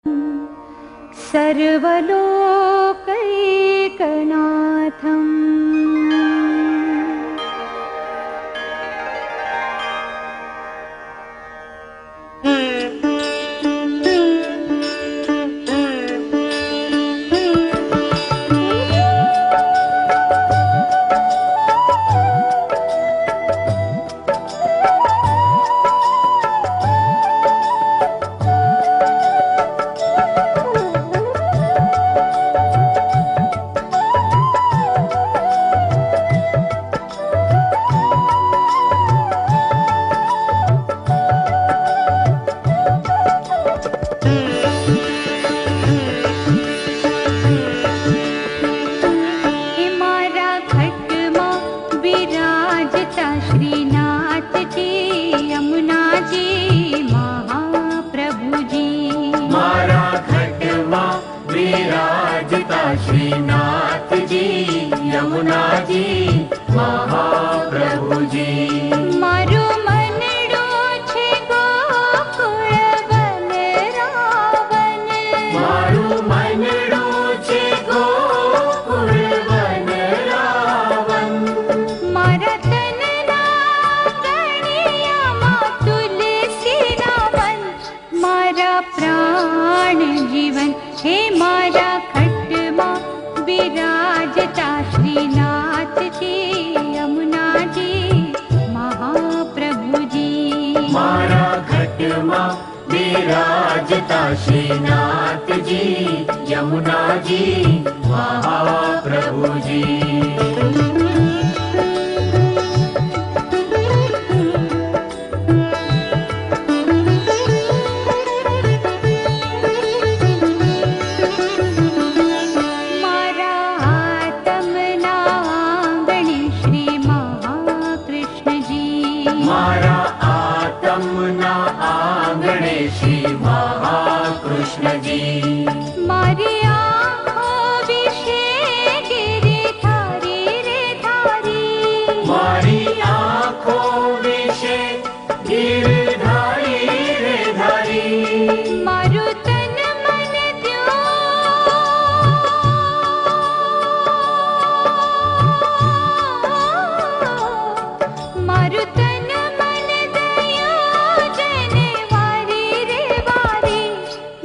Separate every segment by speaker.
Speaker 1: सर्वलोकैकनाथम्
Speaker 2: श्रीनाथ जी यमुना जी महाप्रभु जी
Speaker 1: मारू मनडो छे गोकुल वन रावण
Speaker 2: मारू मनडो छे गोकुल वन रावण
Speaker 1: मारा तनना गणियामा तुलसी रावण मारा प्राण जीवन हे मारा विराजता श्रीनाथ जी यमुना जी महाप्रभु जी
Speaker 2: मारा घट मां विराजता श्रीनाथ जी यमुना जी महाप्रभु जी महाकृष्ण जी
Speaker 1: मारी आँखों विषे गिरधारी रे धारी
Speaker 2: मारी आँखों विषे गिरधारी रे धारी
Speaker 1: मारू तन मन द्यो मारू तन मन दयो जनवारी रे वारी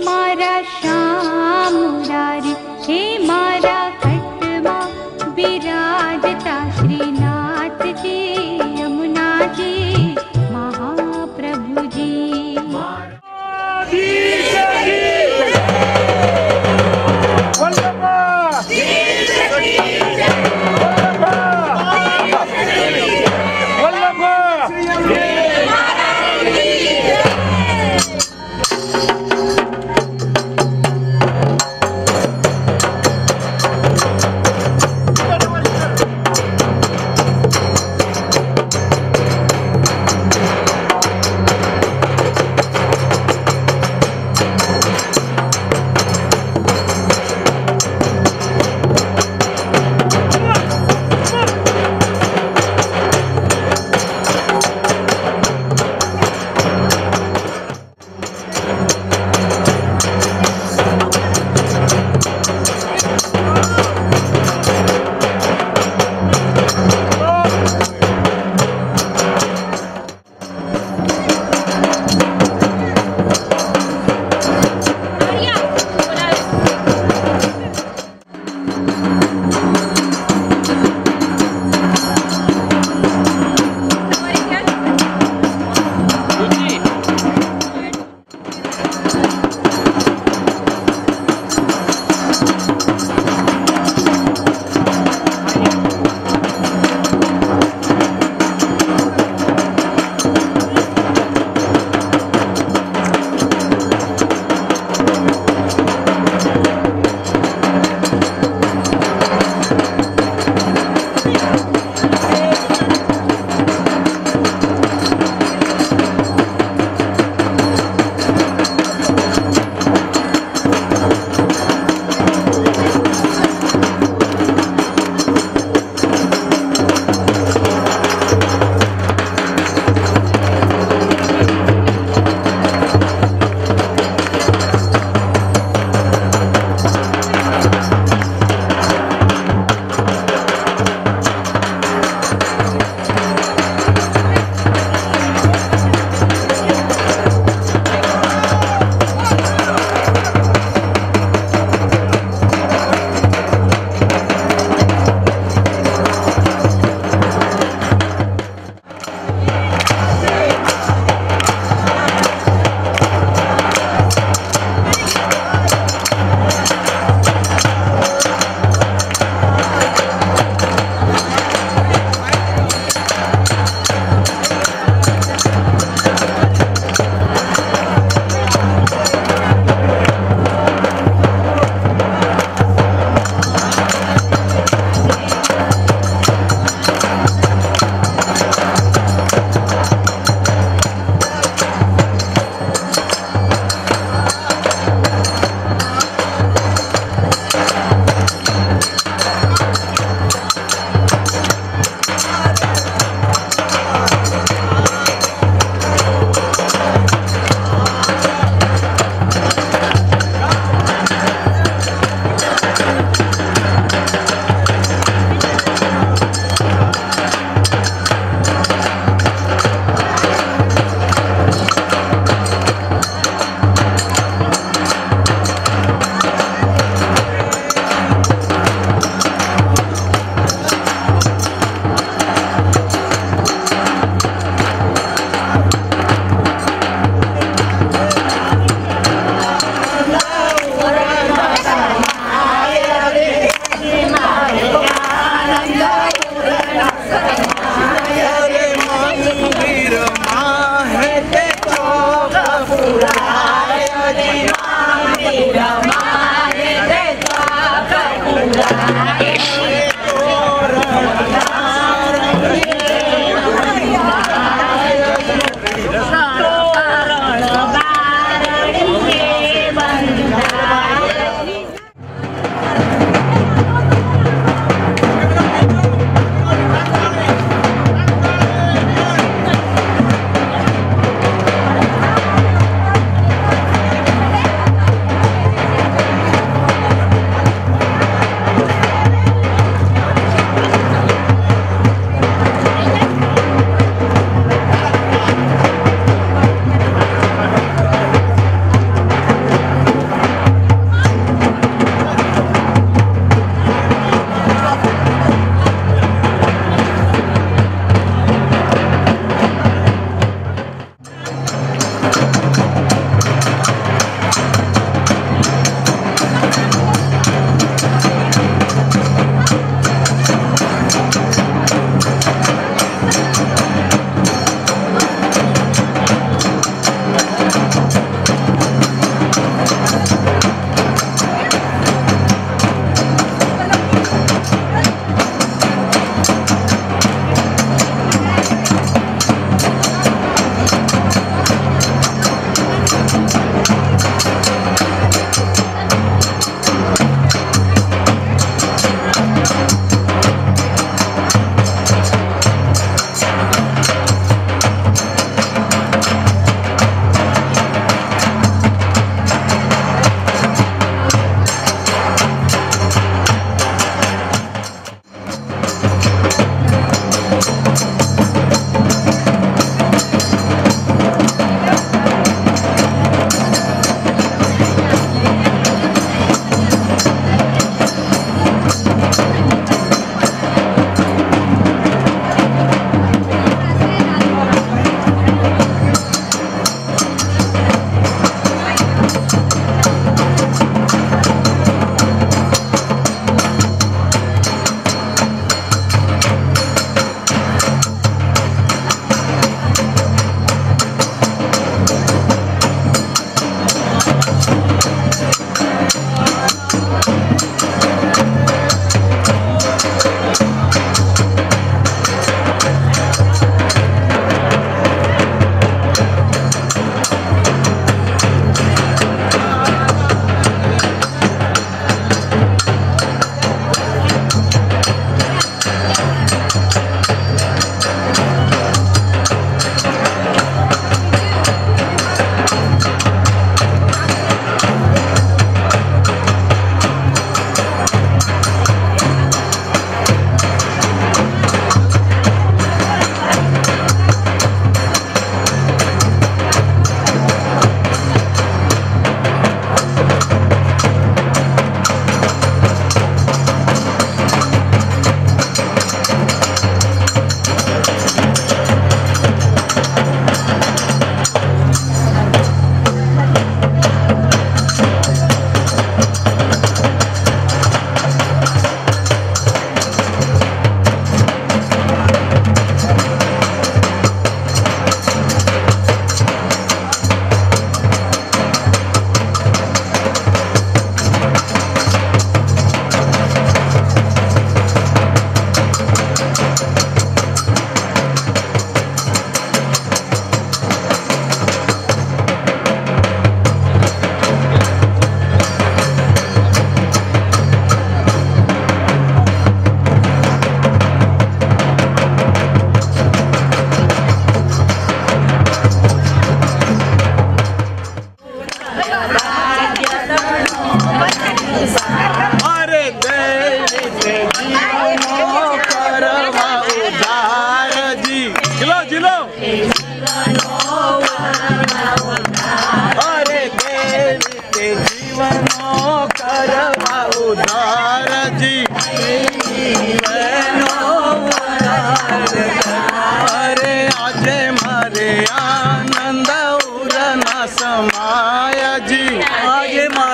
Speaker 1: मारा श्याम मुरारी हे मारा खटमा विराजता श्रीनाथ जी यमुना जी महाप्रभु जी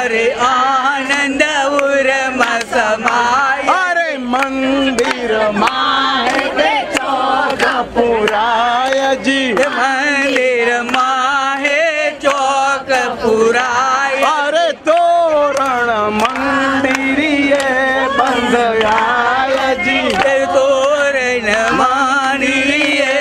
Speaker 3: मारे आनंद उर्म समाय
Speaker 4: अरे मंदिर माहे ते चौक पुराय जी
Speaker 3: मंदिर माहे चौक पुराय
Speaker 4: अरे तोरण मंदिरिये बंधाय जी
Speaker 3: तोरण मानिए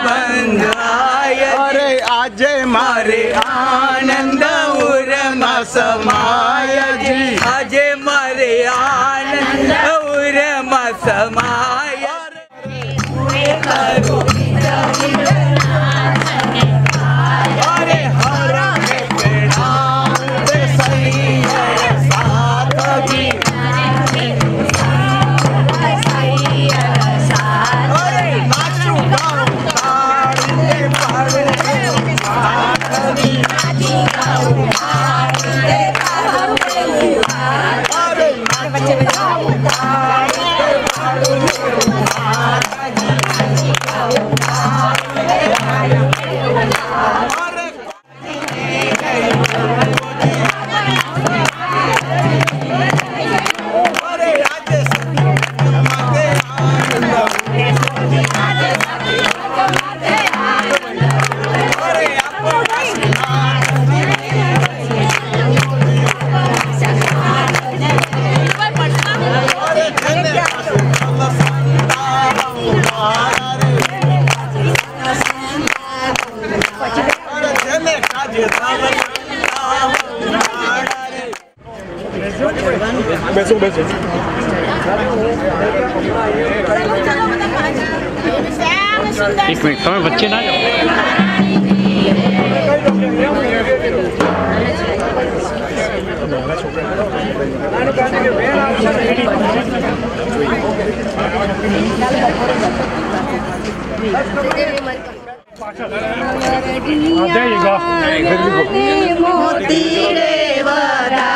Speaker 3: बंधाय
Speaker 4: अरे आजे मारे
Speaker 3: आनंद उर्म
Speaker 4: समाय जी
Speaker 3: अजे मारे आनंद उर्म समाय
Speaker 4: अरे हर पेड़ा पे सही साथ जी अरे नाचू गाऊं ताड़ी पाड़ू साथ जी अरे नाचू गाऊं ताड़ी पाड़ू बेसो बेसो
Speaker 5: एक मिनट तुम्हें बच्चे ना जाओ there you go
Speaker 1: मोती रे वरा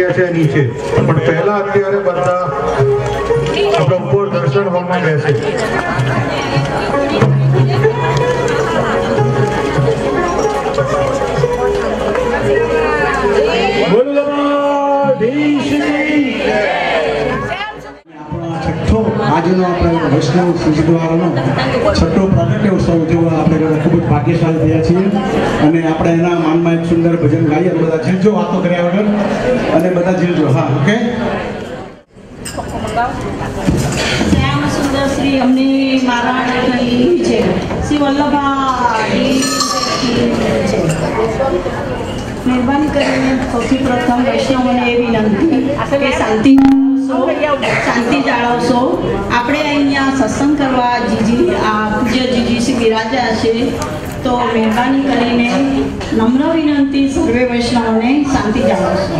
Speaker 6: જગ્યા છે નીચે, પણ પહેલા અત્યારે બધા આપણા ઉપર દર્શન હોલમાં બેસે.
Speaker 7: આજનો આપણે વૈષ્ણવ સિદ્ધવાળાનો છઠ્ઠો પ્રાગટ્ય ઉત્સવ ઉજવવા આપણે ખૂબ જ ભાગ્યશાળી થયા છીએ અને આપણે એના માનમાં એક સુંદર ભજન ગાઈએ. બધા જીલજો વાતો કર્યા વગર, અને બધા જીલજો. હા, ઓકે.
Speaker 1: શ્યામ સુંદર શ્રી અમને મહારાણી છે, શ્રી વલ્લભાઈ છે. મહેરબાની કરીને સૌથી પ્રથમ વૈષ્ણવોને એ વિનંતી કે શાંતિ જાળવશો. આપણે અહીંયા સત્સંગ કરવા જીજી પૂજ્ય જીજી શ્રી બિરાજા છે, તો મહેરબાની કરીને નમ્ર વિનંતી સર્વે વૈષ્ણવોને શાંતિ જાળવશો.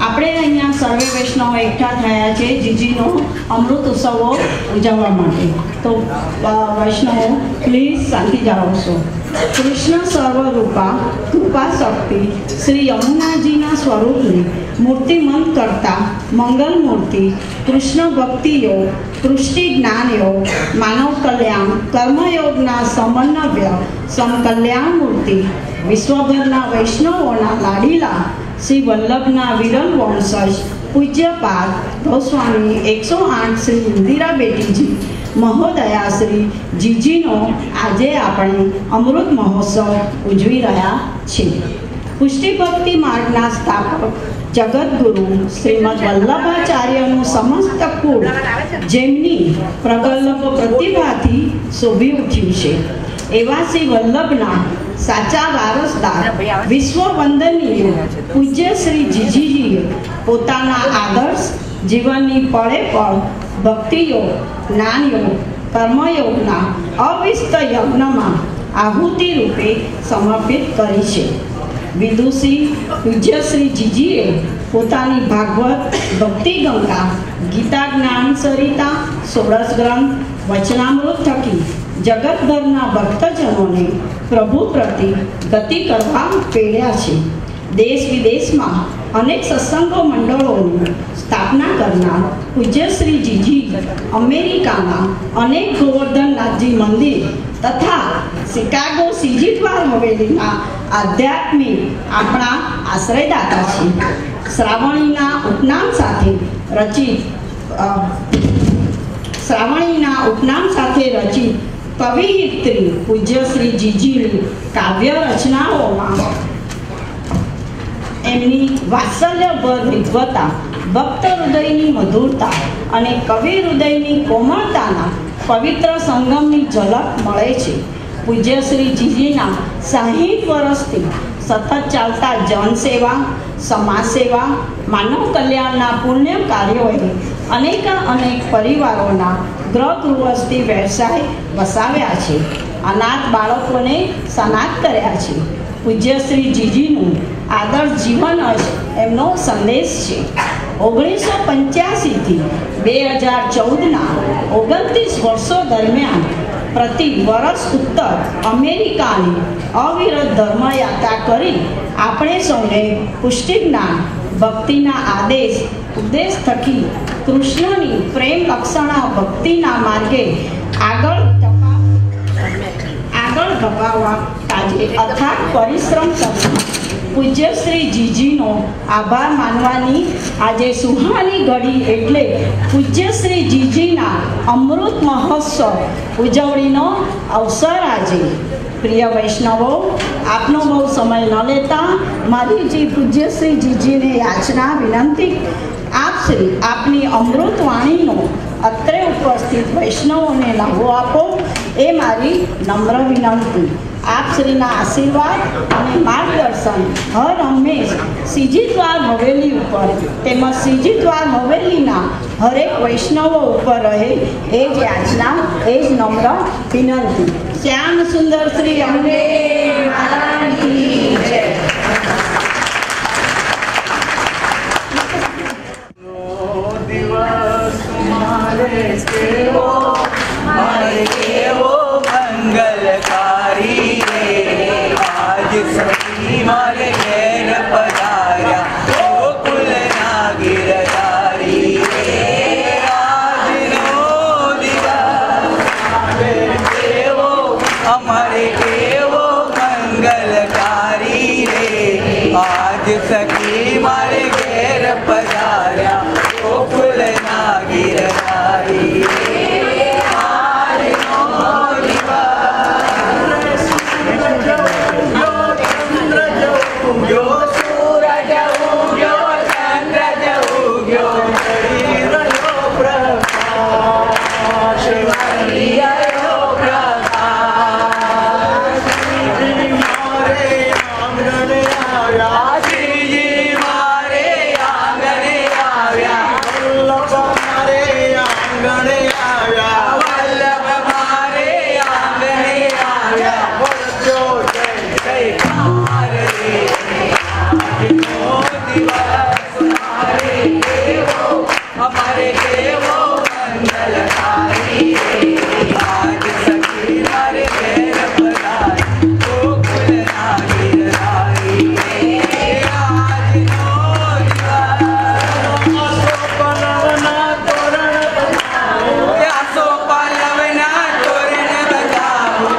Speaker 1: આપણે અહીંયા સર્વે વૈષ્ણવો એકઠા થયા છે જીજીનો અમૃત ઉત્સવો ઉજવવા માટે, તો વૈષ્ણવો પ્લીઝ શાંતિ જાળવશો. કૃષ્ણ સર્વરૂપા કૃપા શક્તિ શ્રી યમુનાજીના સ્વરૂપને મૂર્તિમંત કરતા મંગલ મૂર્તિ કૃષ્ણ ભક્તિ યોગ, કૃષ્ટિ જ્ઞાન યોગ, માનવ કલ્યાણ કર્મયોગના સમન્વય સમકલ્યાણ મૂર્તિ વિશ્વભરના વૈષ્ણવોના લાડીલા શ્રી વલ્લભના વિરલ વંશજ પૂજ્યપાદ ગોસ્વામી 108 શ્રી ઇન્દિરા બેટીજી મહોદયા શ્રી જીજીનો આજે આપણે અમૃત મહોત્સવ ઉજવી રહ્યા છીએ. પુષ્ટિ ભક્તિ માર્ગના સ્થાપક જગતગુરુ શ્રીમદ વલ્લભાચાર્યનું સમસ્ત કુળ જેમની પ્રગલ્ભ પ્રતિભાથી શોભી ઉઠ્યું છે, એવા શ્રી વલ્લભના સાચા વારસદાર વિશ્વ વંદનીય પૂજ્ય શ્રી જીજીજીએ પોતાના આદર્શ જીવનની પળે પળ ભક્તિયોગ, જ્ઞાનયોગ, કર્મયોગના અવિસ્ત યજ્ઞમાં આહુતિ રૂપે સમર્પિત કરી છે. વિદુષી પૂજ્ય શ્રી જીજીએ પોતાની ભાગવત ભક્તિ ગંગા, ગીતા જ્ઞાન સરિતા, ષોડશ ગ્રંથ, વચનામૃત થકી જગતભરના ભક્તજનોને પ્રભુ પ્રતિ ગતિ કરવા પ્રેર્યા છે. દેશ વિદેશમાં અનેક સત્સંગો મંડળોની સ્થાપના કરનાર પૂજ્ય શ્રી જીજી અમેરિકાના અનેક ગોવર્ધનનાથજી મંદિર તથા શિકાગો સીજી દ્વાર હવેલીના આધ્યાત્મિક આપણા આશ્રયદાતા છે. શ્રાવણીના ઉપનામ સાથે રચિત કવિયત્રી પૂજ્ય શ્રી જીજીની કાવ્ય રચનાઓમાં એમની વાત્સલ્યભર વિદ્વતા, ભક્ત હૃદયની મધુરતા અને કવિ હૃદયની કોમળતાના પવિત્ર સંગમની ઝલક મળે છે. પૂજ્ય શ્રી જીજીના 60 વર્ષથી સતત ચાલતા જનસેવા, સમાજ સેવા, માનવ કલ્યાણના પુણ્ય કાર્યોએ અનેક પરિવારોના ગૃહસ્થી વ્યવસાય વસાવ્યા છે. અનાથ બાળકોને સનાથ કર્યા છે. પૂજ્ય શ્રી જીજીનું આદર્શ જીવન જ એમનો સંદેશ છે. 1985થી 2014ના 29 વર્ષો દરમિયાન પ્રતિ વર્ષ ઉત્તર અમેરિકાની અવિરત ધર્મયાત્રા કરી આપણે સૌને પુષ્ટિ જ્ઞાન, ભક્તિના ઉપદેશ થકી કૃષ્ણની પ્રેમ લક્ષણા ભક્તિના માર્ગે આગળ ધપાવવા આજે અથાગ પરિશ્રમ કરતા પૂજ્ય શ્રી જીજીનો આભાર માનવાની આજે સુહાની ઘડી એટલે પૂજ્ય શ્રી જીજીના અમૃત મહોત્સવ ઉજવણીનો અવસર આજે. પ્રિય વૈષ્ણવો, આપનો બહુ સમય ન લેતા મારી જે પૂજ્ય શ્રી જીજીને યાચના વિનંતી આપની અમૃત વાણીનો અત્રે ઉપસ્થિત વૈષ્ણવોને લાભો આપો એ મારી નમ્ર વિનંતી. આપ શ્રીના આશીર્વાદ અને માર્ગદર્શન હર હંમેશ સીજી દ્વાર હવેલી ઉપર તેમજ સીજી દ્વાર હવેલીના હરેક વૈષ્ણવો ઉપર રહે એ જ યાચના, એ જ નમ્ર વિનંતી. શ્યામ સુંદર શ્રી અમને મહારાણી જય.
Speaker 3: મંગલકારી રે આજ સખી મારે ઘેર પધાર્યા. અમારે કેવો મંગલકારી રે આજ સખી મારે ઘેર પધાર્યા ગોકુલના ગિરધારી हमारे देवो मंगलकारी आज सखी मारे घेर पधारी गोकुलना गिरधारी आज नो आसो पालवना तोरण बजाओ आसो पालवना तोरण बजाओ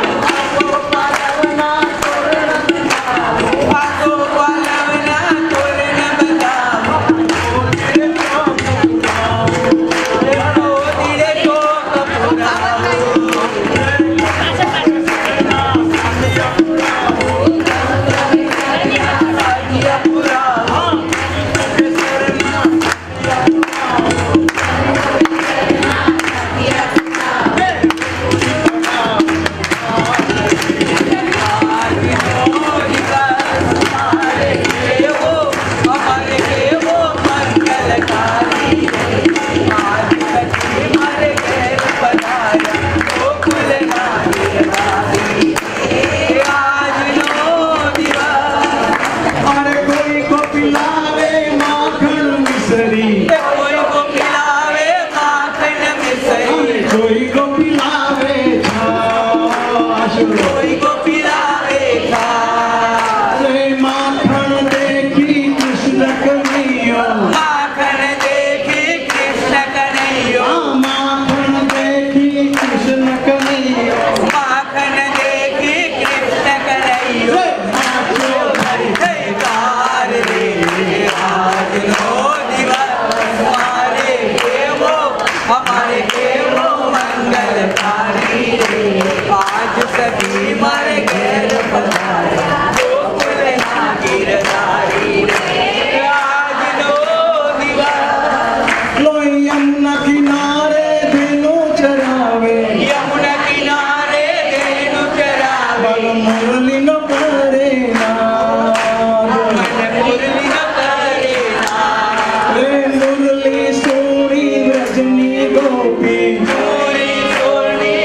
Speaker 3: आज सभी मारे घेर पधारे गोकुलना गिरधारी आज नो दिवस
Speaker 7: यमुना किनारे धेनु चरावे
Speaker 3: यमुना किनारे धेनु चरावे
Speaker 7: मुरली न करे
Speaker 3: मुरली न करे
Speaker 7: रे मुरली सोनी रजनी गोपी
Speaker 3: पूरी सोनी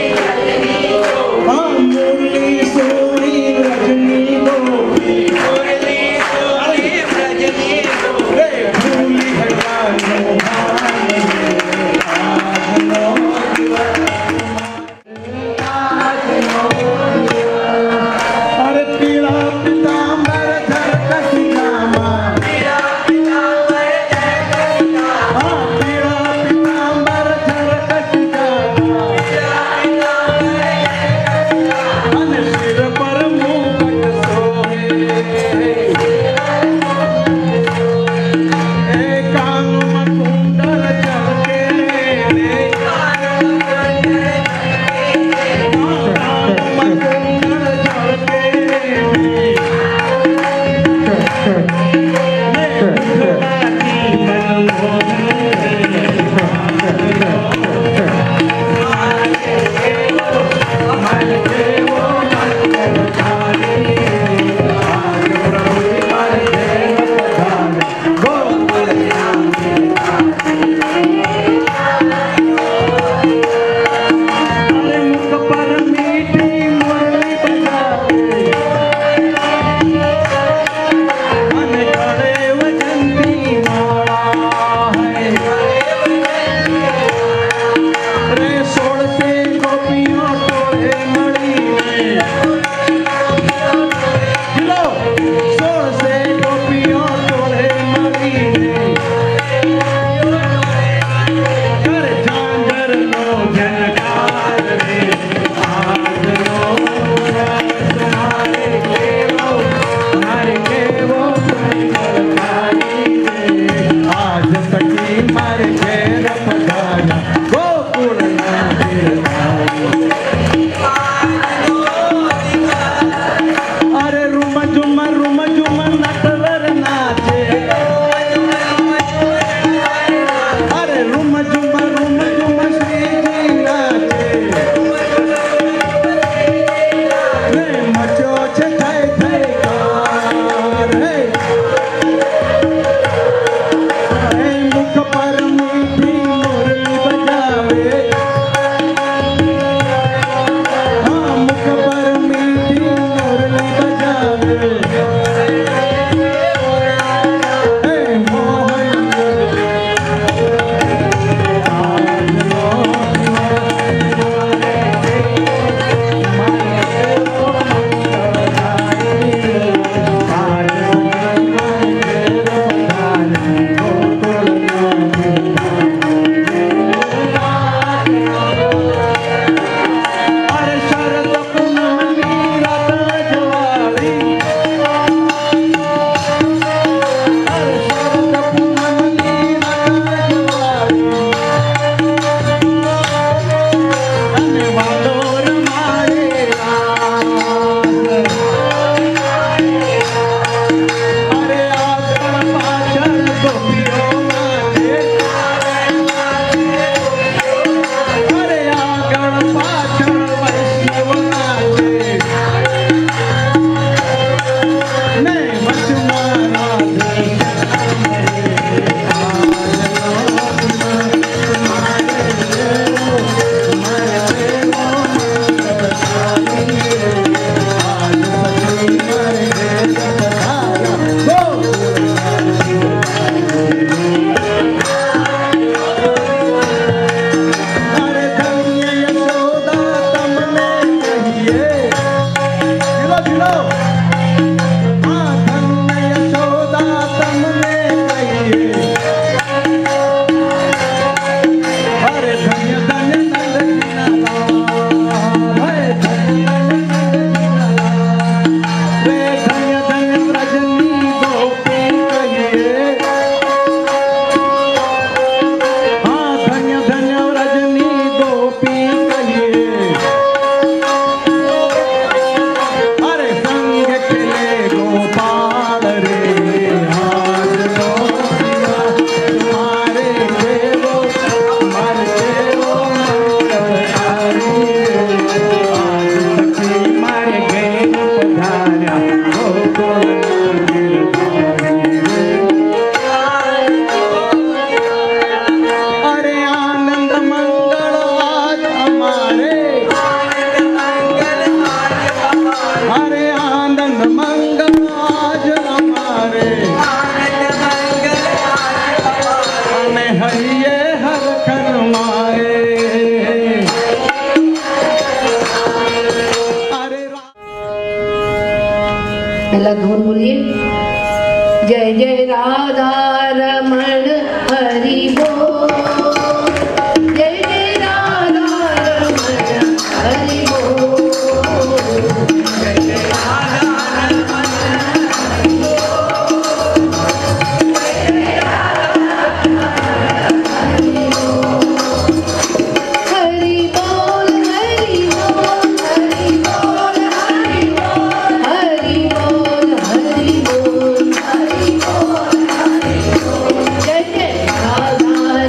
Speaker 8: पहला धून बोलिए। जय जय राधा रमण हरि बोल, जय जय राधा रमण हरि बोल, जय जय राधा रमण हरि बोल, जय जय राधा रमण हरि बोल, हरि बोल हरि बोल हरि बोल हरि बोल हरि बोल हरि बोल हरि बोल हरि बोल, जय जय राधा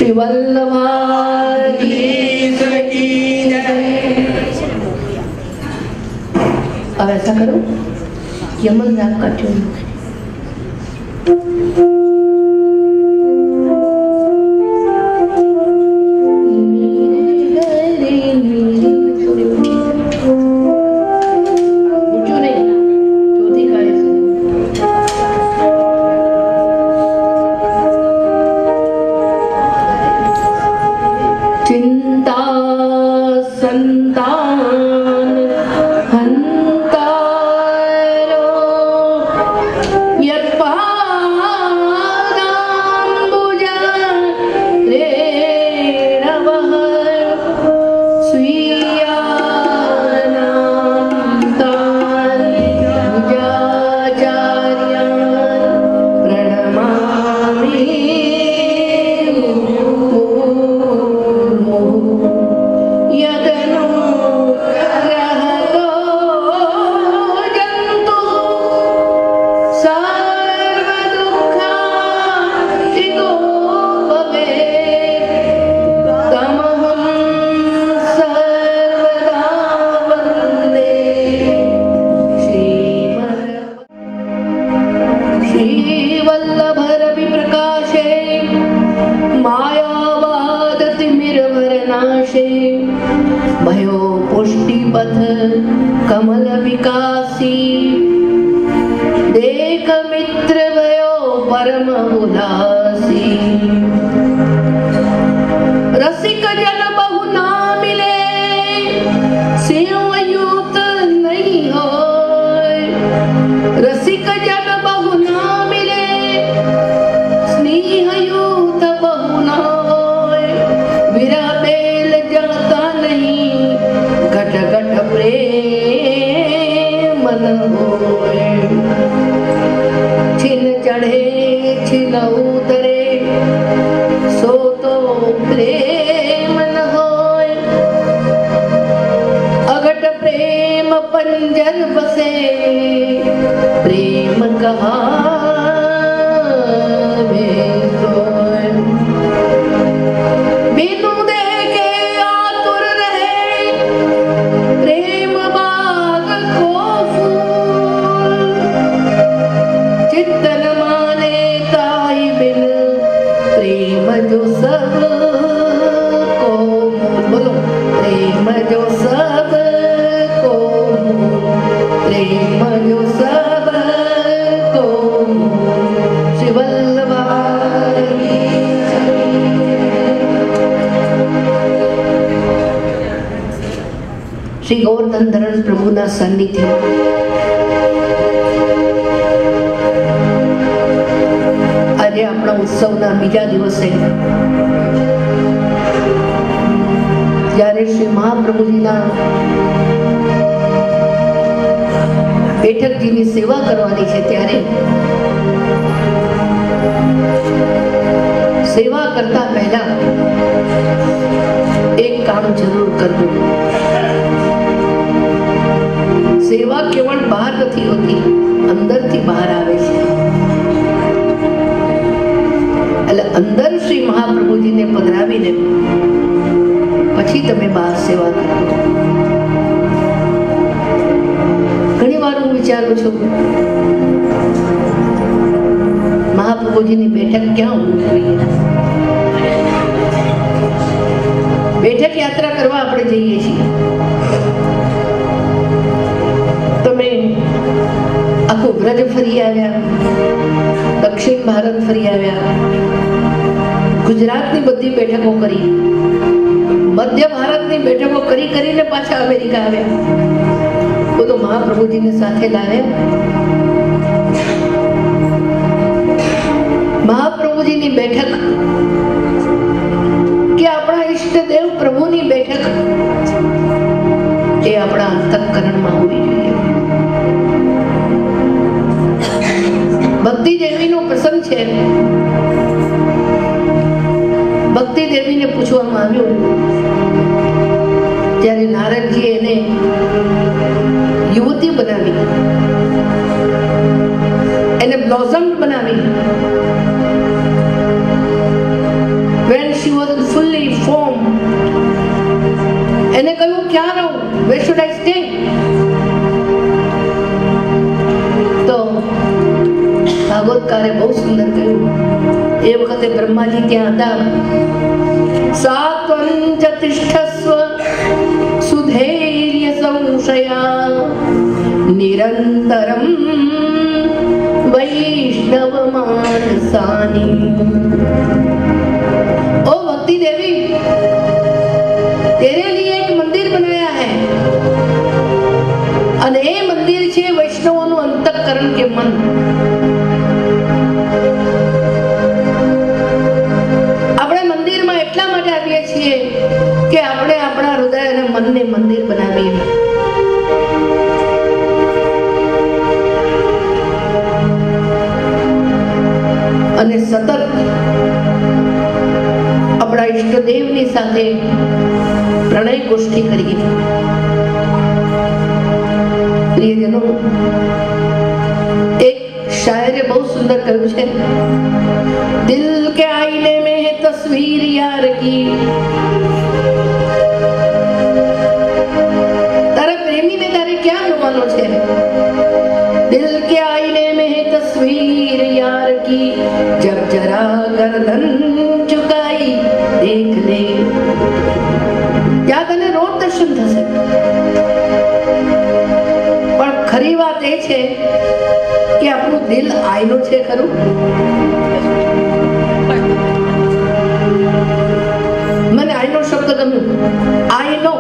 Speaker 8: श्री वल्लभाधीश की जय। अब ऐसा करो, यमन राग का ट्यून भयो पुष्टिपथ कमल विकासी देख मित्र भयो परम उदासी रसिक जन बहु ना मिले सेवयूत नहीं होय रसिक जन बहु ना मिले स्नेहयूत बहु ना होय विरह बेल जाता नहीं घट घट प्रेम न होय छिन चढ़े छिन उतरे सो तो प्रेम न होय अघट प्रेम पंजर बसे प्रेम कहा बिनु देखे आतुर रहे प्रेम बाग को फूल चित्तन माने ताई बिन प्रेम जो सब को बोलो प्रेम जो सब को प्रेम जो सब को श्री वल्लभाई श्री गोवर्धन धरण प्रभुना सान्निध्य આજે આપણા ઉત્સવના બીજા દિવસે જ્યારે શ્રી મહાપ્રભુજીના બેઠકજીની સેવા કરવાની છે ત્યારે સેવા કરતા પહેલા એક કામ જરૂર કરવું સેવા કેવળ બહાર નથી હોતી અંદરથી બહાર આવે છે એટલે અંદર શ્રી મહાપ્રભુજીને પધરાવીને પછી તમે બહાર સેવા કરો ઘણી વાર હું વિચારું છું મહાપ્રભુજીની બેઠક ક્યાં હોવી જોઈએ બેઠક યાત્રા કરવા આપણે જઈએ છીએ તમે આખું વ્રજ ફરી આવ્યા દક્ષિણ ભારત ફરી આવ્યા ગુજરાતની બધી બેઠકો કરી મધ્ય ભારતની બેઠકો કરી કરીને પાછા અમેરિકા આવ્યા બધો મહાપ્રભુજીને સાથે લાવ્યા મહાપ્રભુજીની બેઠક કે આપણા ઈષ્ટદેવ પ્રભુની બેઠક એ આપણા અંતઃકરણમાં હોવી જોઈએ ભક્તિ દેવીનો પ્રસંગ છે ભક્તિ દેવીને પૂછવામાં આવ્યું જ્યારે નારદજી એને યુવતી બનાવી એને બ્લોસમ બનાવી when she ક્યાં રહું? Where should I stay? તો ભાગવતકારે બહુ સુંદર કહ્યું. એ વખતે બ્રહ્માજી ત્યાં હતા. સાત્વંચ તિષ્ઠસ્વ સુધૈર્ય સંશયા નિરંતરમ वैष्णव मानसानी. ओ भक्ति देवी, तेरे लिए एक मंदिर बनाया है અને એ મંદિર છે વૈષ્ણવોનું અંતઃકરણ કે મન. આપણે મંદિરમાં એટલા માટે આવીએ છીએ કે આપણે આપણા હૃદય અને મનને મંદિર બનાવીએ. અને સતત આપણા ઈષ્ટદેવની સાથે પ્રણય ગોષ્ઠી કરીએ. પ્રિયજનો, એક શાયરે બહુ સુંદર કહ્યું છે, દિલ કે આईने में है तस्वीर यार की. તારા પ્રેમીને તારે ક્યાં જોવાનો છે? दिल के आईने में है तस्वीर यार की, जब जरा गर्दन झुकाई देख ले. ત્યાં તને રોજ દર્શન થશે. પણ ખરી વાત એ છે કે આપણું દિલ આઈનો છે ખરું? મને આઈનો શબ્દ ગમ્યું. આઈનો.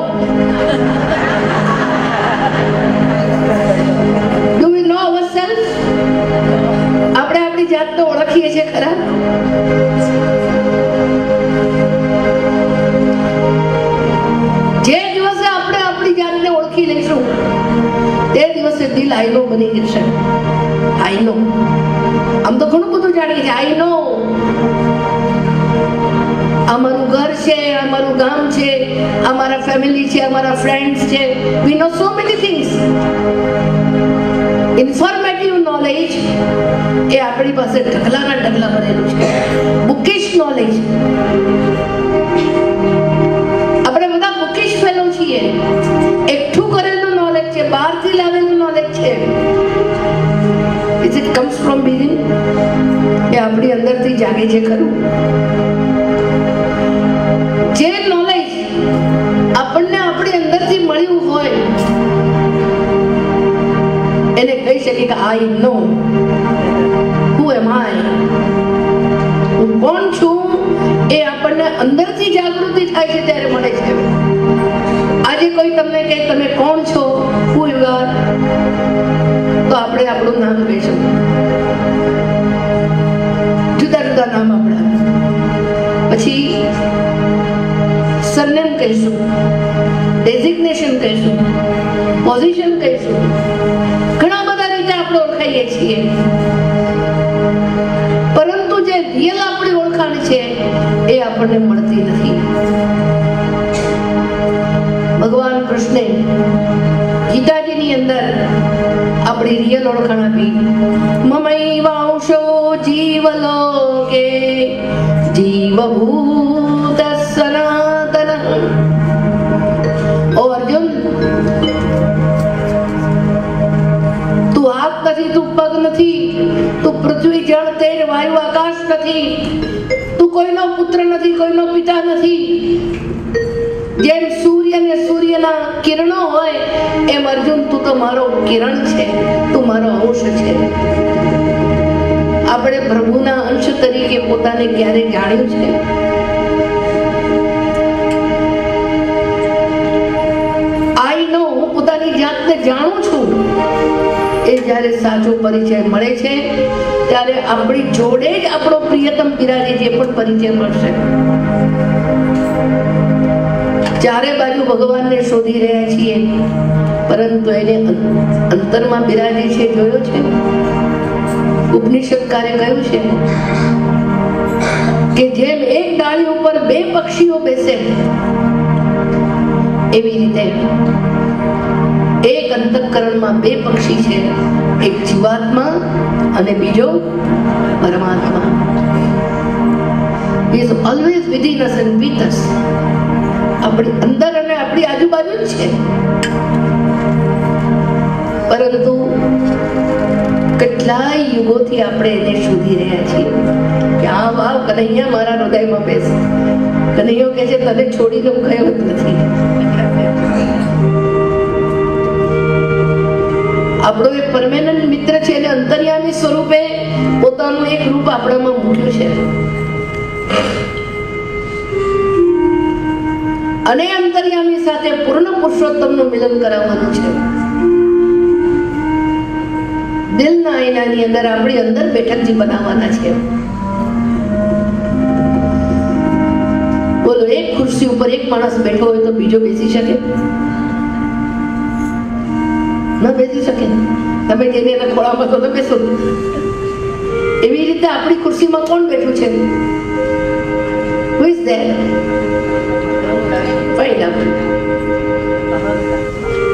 Speaker 8: આપણે આપણી જાતને ઓળખીએ છીએ ખરા? જે દિવસે આપણે આપણી જાતને ઓળખી લઈશું તે દિવસે દિલ આઈનો બની જશે. આઈનો. આમ તો ઘણું બધું જાણીએ છીએ. આઈનો અમારું ઘર છે, અમારું ગામ છે, અમારા ફેમિલી છે, અમારા ફ્રેન્ડ્સ છે. We know so many things. Informative knowledge એ આપણી પાસે ઢગલાના ઢગલા ભરેલું છે. Bookish knowledge. આપણે બધા બુકિશ ફેલો છીએ. એકઠું કરેલું નોલેજ છે, બહારથી લાવેલું નોલેજ છે. Is it comes from within? એ આપણી અંદરથી જાગે છે ખરું? જે નોલેજ આપણને આપણી અંદરથી મળ્યું હોય એને કહી શકીએ કે આઈ નો હુ એમ આઈ. હું કોણ છું એ આપણને અંદરથી જાગૃતિ થાય છે ત્યારે મળે છે. આજે કોઈ તમને કહે તમે કોણ છો, હુ યુ આર, તો આપણે આપણું નામ કહીશું. જુદા જુદા નામ આપણા. પછી સરનેમ કહીશું, ડેઝિગ્નેશન કહીશું, પોઝિશન કહીશું. ઘણા બધા રીતે આપણે ઓળખાઈએ છીએ. પરંતુ જે રિયલ આપણી ઓળખાણ છે એ આપણને મળતી નથી. ભગવાન કૃષ્ણે ગીતાજીની અંદર આપણી રિયલ ઓળખાણ આપી. મમૈવાંશો જીવલોકે જીવભૂત સનાતન. ઓ અર્જુન, તું હાથ નથી, તું પગ નથી, તું પૃથ્વી જળ તેજ વાયુ આકાશ નથી, તું કોઈનો પુત્ર નથી, કોઈનો પિતા નથી. જેમ સૂર્ય ને સૂર્યના કિરણો હોય એમ અર્જુન તું તો મારો કિરણ છે, તું મારો અંશ છે. આપણે પ્રભુના અંશ તરીકે પોતાને ક્યારે જાણ્યું છે? આઈ નો, હું પોતાની જાતને જાણું છું. એ જ્યારે સાચો પરિચય મળે છે ત્યારે આપણી જોડે જ આપણો પ્રિયતમ બિરાજે જે પણ પરિચય મળશે. ચારે બાજુ ભગવાનને શોધી રહ્યા છીએ પરંતુ એને અંતરમાં બિરાજે છે જોયો છે? ઉપનિષદકારે કહ્યું છે કે જેમ એક ડાળી ઉપર બે પક્ષીઓ બેસે એવી રીતે એક અંતઃકરણમાં બે પક્ષી છે, એક જીવાત્મા અને બીજો પરમાત્મા. He is always within us and with us. આપણી અંદર અને આપણી આજુબાજુ જ છે, પરંતુ કેટલાય યુગોથી આપણે એને શોધી રહ્યા છીએ કે આ વાવ કનૈયા મારા હૃદયમાં બેસે. કનૈયો કહે છે તને છોડીને હું ગયો જ નથી. આપણો એક પરમેનન્ટ મિત્ર છે અને અંતર્યામી સ્વરૂપે પોતાનું એક રૂપ આપણામાં મૂક્યું છે અને અંતર્યામી સાથે પૂર્ણ પુરુષોત્તમનું મિલન કરાવવાનું છે. દિલના આઈનાની અંદર આપણી અંદર બેઠકજી બનાવવાના છે. બોલો, એક ખુરશી ઉપર એક માણસ બેઠો હોય તો બીજો બેસી શકે? ન બેસી શકે. તમે જેને એના ખોળામાં તો ન બેસો. એવી રીતે આપણી ખુરશીમાં કોણ બેઠું છે? Who is there? Find out.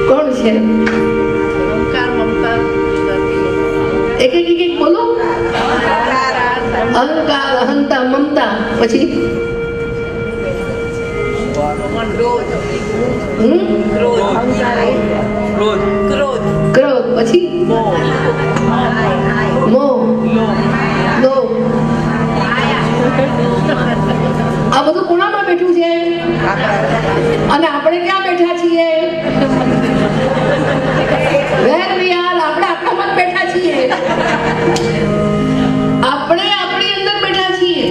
Speaker 8: કોણ છે? એક એક એક બોલો. અહંકાર, અહંતા, મમતા, પછી ક્રોધ, પછી મોહ, લોભ. આ બધું કોનામાં બેઠું છે? અને આપણે ક્યાં બેઠા છીએ? આપણે આપણામાં જ બેઠા છીએ. આપણે આપણી અંદર બેઠા છીએ.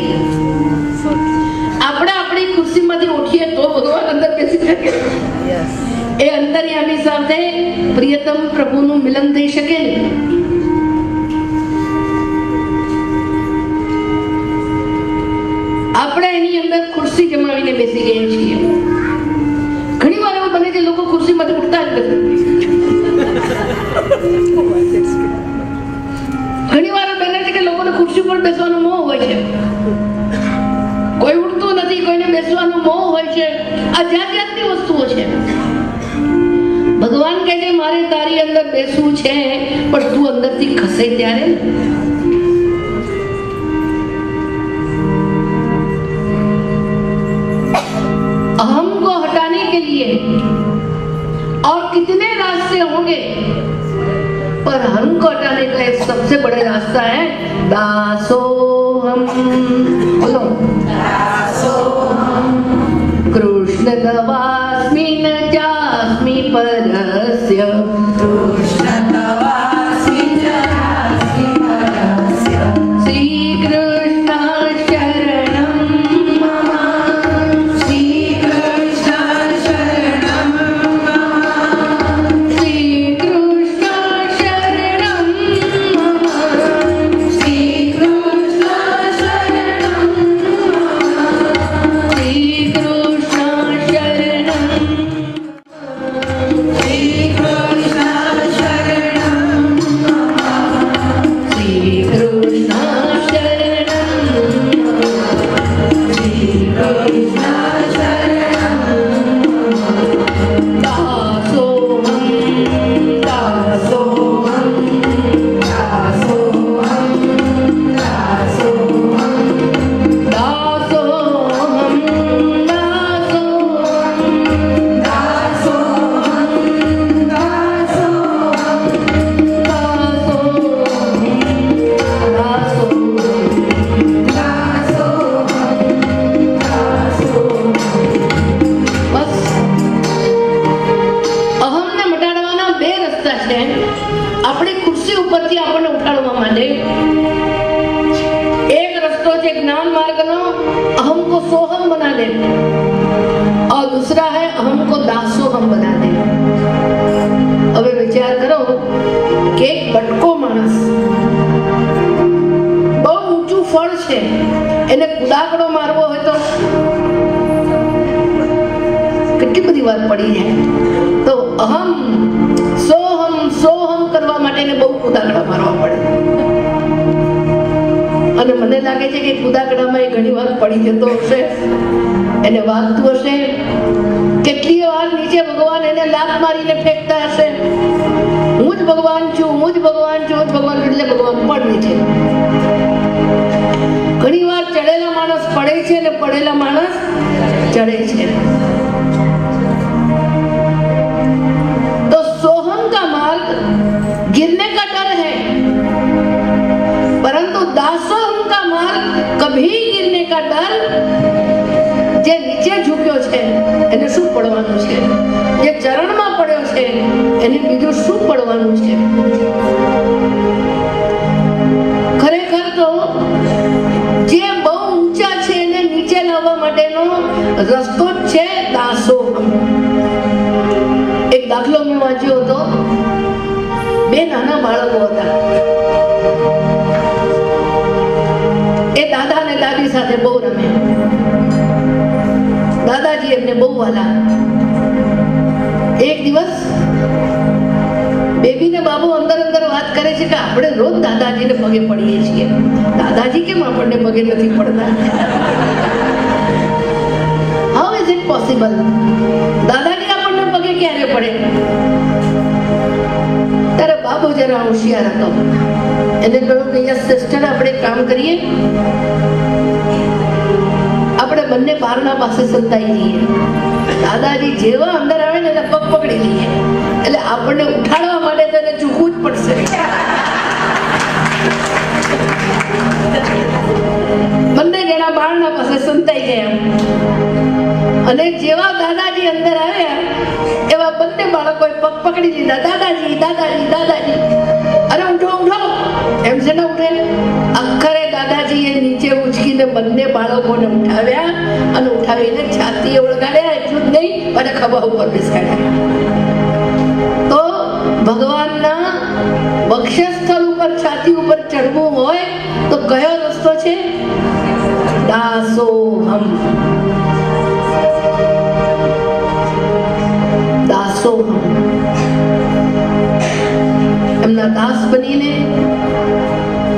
Speaker 8: આપણે આપણી ખુરશીમાંથી ઉઠીએ તો ભગવાન અંદર બેસી શકે. એ અંતર્યામી સાથે પ્રિયતમ પ્રભુનું મિલન થઈ શકે. આપણે એની અંદર ખુરશી જમાવીને બેસી ગયા છીએ. ઘણી વાર એવું બને છે લોકો ખુરશીમાંથી ઉઠતા જ નથી. ઘણી વાર બને છે કે લોકોને ખુરશી પર બેસવાનો મોહ હોય છે. કોઈ ઉઠતું નથી, કોઈને બેસવાનો મોહ હોય છે. આ જાત જાતની વસ્તુઓ છે. ભગવાન કહે છે મારે તારી અંદર બેસવું છે, પણ તું અંદરથી ખસે ત્યારે. अहम को हटाने के लिए और कितने रास्ते होंगे, पर हम को हटाने का एक सबसे बड़ा रास्ता है दासोहम. बोलो, दासोहम. कृष्ण तवास्मि न जास्मि परस्य. कृष्ण तवास्मि न जास्मि परस्य. श्री कृष्ण शरणं मम. श्री कृष्ण शरणं मम. श्री कृष्ण शरणं मम. श्री कृष्ण शरणं मम. श्री कृष्ण शरणं. श्री कृष्ण शरणं मम. श्री कृष्ण शरणं मम. श्री कृष्ण शरणं मम. दासोहं दासोहं दासोहं दासोहं दासोहं दासोहं બસ અહમને મટાડવાના બે રસ્તા છે. આપણી ખુરશી ઉપરથી આપણને ઉઠાડવા માટે એક રસ્તો છે જ્ઞાન માર્ગનો, अहम को सोहम बना दे, और दूसरा है अहम को दासोहम बना दे. હવે વિચાર કરો કે એક ભટકો માણસ બહુ ઊંચું ફળ છે, એને કુદાકડો મારવો હોય તો કેટલી બધી વાર પડી જાય. તો અહમ સોહમ સોહમ કરવા માટે એને બહુ કુદાકડા મારવા પડે. અને મને લાગે છે કે કુદાકડામાં એ ઘણી વાર પડી જતો હશે, એને વાગતું હશે. કેટલી વાર નીચે ભગવાન એને લાત મારીને ફેંકતા હશે. હું જ ભગવાન છું, હું જ ભગવાન છું, હું જ ભગવાન છું, એટલે ભગવાન પણ નીચે. ઘણી વાર ચડેલા માણસ પડે છે ને પડેલા માણસ ચડે છે. દાસોહમ કા માર્ગ કભી ગિરને કા ડર. જે નીચે ઝૂક્યો છે એને શું પડવાનું છે? જે ચરણમાં પડ્યો છે એને બીજું શું પડવાનું છે? ખરેખર તો જે બહુ ઊંચા છે એને નીચે લાવવા માટેનો રસ્તો જ છે દાસોહમ. એક દાખલો મેં વાંચ્યો હતો. બે નાના બાળકો હતા. એ દાદા અને દાદી સાથે બહુ રમે. દાદાજી એમને બહુ વાલા. એક દિવસ બેબી ને બાબુ અંદર અંદર વાત કરે છે કે આપણે રોજ દાદાજીને પગે પડીએ છીએ. દાદાજી કેમ આપણને પગે નથી પડતા? How is it possible? દાદાજી આપણને પગે ક્યારે પડે? ત્યારે બાબુ જરા હોશિયાર હતો. એને કહ્યું કે સિસ્ટર આપણે કામ કરીએ, આપણે બંને બારણા પાસે સંતાઈ જઈએ. દાદાજી જેવા અંદર આવે ને એને પગ પકડી લઈએ. એટલે આપણને ઉઠાડવા માટે તો એને ઝૂકવું જ પડશે. બંને જણા બારણા પાસે સંતાઈ ગયા અને જેવા દાદાજી અંદર આવ્યા એવા બંને બાળકોએ પગ પકડી લીધા. દાદાજી દાદાજી દાદાજી. અરે ઉઠો ઉઠો એમ છે ને ઉઠે. અખરે દાદાજીએ નીચે ઉચકીને બંને બાળકોને ઉઠાવ્યા અને ઉઠાવીને છાતીએ ઓળગાડ્યા. એટલું જ નહીં અને ખભા ઉપર બેસાડ્યા. તો ભગવાનના વક્ષસ્થળ ઉપર છાતી ઉપર ચડવું હોય તો કયો રસ્તો છે? દાસોહમ. દાસોહમ. એમના દાસ બનીને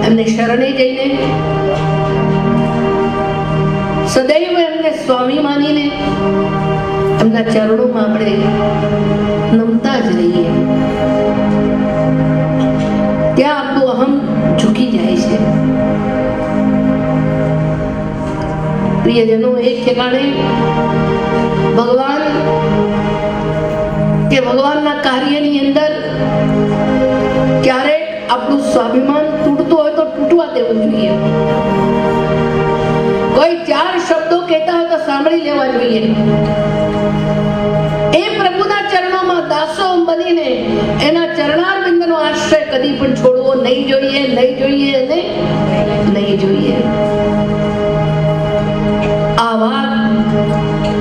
Speaker 8: એમને શરણે જઈને સદૈવ એમને સ્વામી માનીને એમના ચરણોમાં આપણે નમતા જ રહીએ. ત્યાં આપણું અહમ ઝૂકી જાય છે. પ્રિયજનો, એક ઠેકાણે ભગવાન કે ભગવાનના કાર્યની અંદર ક્યારેક આપણું સ્વાભિમાન તૂટતું હોય તો તૂટવા દેવું જોઈએ. કોઈ ચાર શબ્દો કહેતા હોય તો સાંભળી લેવા જોઈએ. એ પ્રભુના ચરણોમાં દાસોહમ બનીને એના ચરણારવિંદનો આશ્રય કદી પણ છોડવો નહીં જોઈએ, નહીં જોઈએ અને નહીં જોઈએ. આ વાત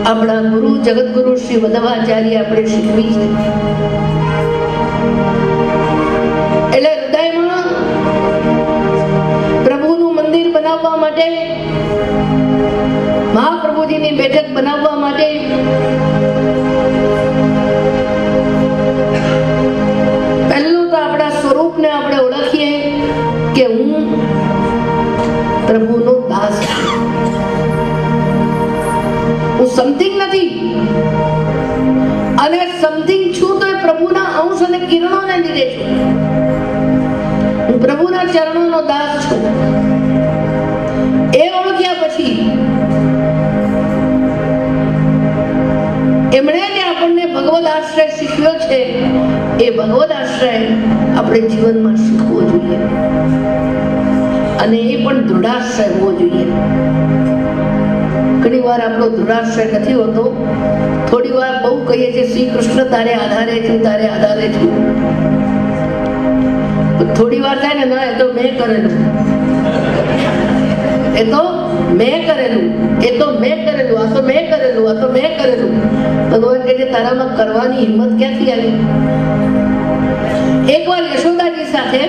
Speaker 8: આપણા ગુરુ જગતગુરુ શ્રી વલ્લભાચાર્ય આપણે શીખવી છે. એટલે હૃદયમાં પ્રભુનું મંદિર બનાવવા માટે, મહાપ્રભુજીની બેઠક બનાવવા માટે પહેલું તો આપણા સ્વરૂપને આપણે ઓળખીએ કે હું પ્રભુનો દાસ છું. હું સમથિંગ નથી અને સમથિંગ છું તો એ પ્રભુના અંશ અને કિરણોને લીધે છું. હું પ્રભુના ચરણોનો દાસ છું. એ ઓળખ્યા પછી એમણે જે આપણને ભગવદ આશ્રય શીખ્યો છે એ ભગવદ આશ્રય આપણે જીવનમાં શીખવો જોઈએ અને એ પણ દૃઢાશ્રય હોવો જોઈએ. ઘણી વાર આપણો દૃઢાશ્રય નથી હોતો. થોડી વાર બહુ કહીએ છીએ શ્રી કૃષ્ણ તારે આધારે છું, તારે આધારે છું. થોડી વાર થાય ને, ના એ તો મેં કરેલું, એ તો મેં કરેલું, એ તો મેં કરેલું, આ તો મેં કરેલું, આ તો મેં કરેલું. ભગવાન કહે છે તારામાં કરવાની હિંમત ક્યાંથી આવી? એકવાર યશોદાજી સાથે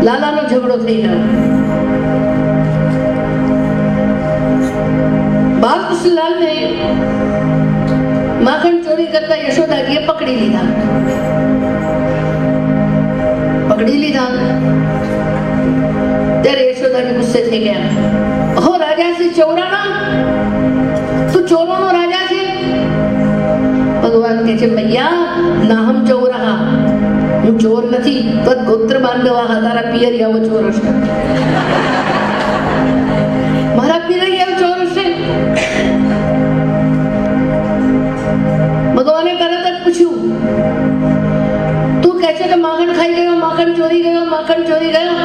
Speaker 8: લાલાનો ઝઘડો થઈ ગયો. બાલકૃષ્ણલાલને માખણ ચોરી કરતા યશોદાજીએ પકડી લીધા. ત્યારે યશોદાજી ગુસ્સે થઈ ગયા. હો રાજા શ્રી ચોરાણા, તું ચોરોનો રાજા છે? ભગવાન કહે છે ભૈયા નાહમ ચોરહા, હું ચોર નથી. તદ ગોત્ર બાંધવા, તારા પિયરિયાઓ ચોર હશે. મારા પિયરિયાઓ ચોર હશે? ભગવાને તરત જ પૂછ્યું, તું કહે છે કે માખણ ખાઈ ગયો, માખણ ચોરી ગયો, માખણ ચોરી ગયો.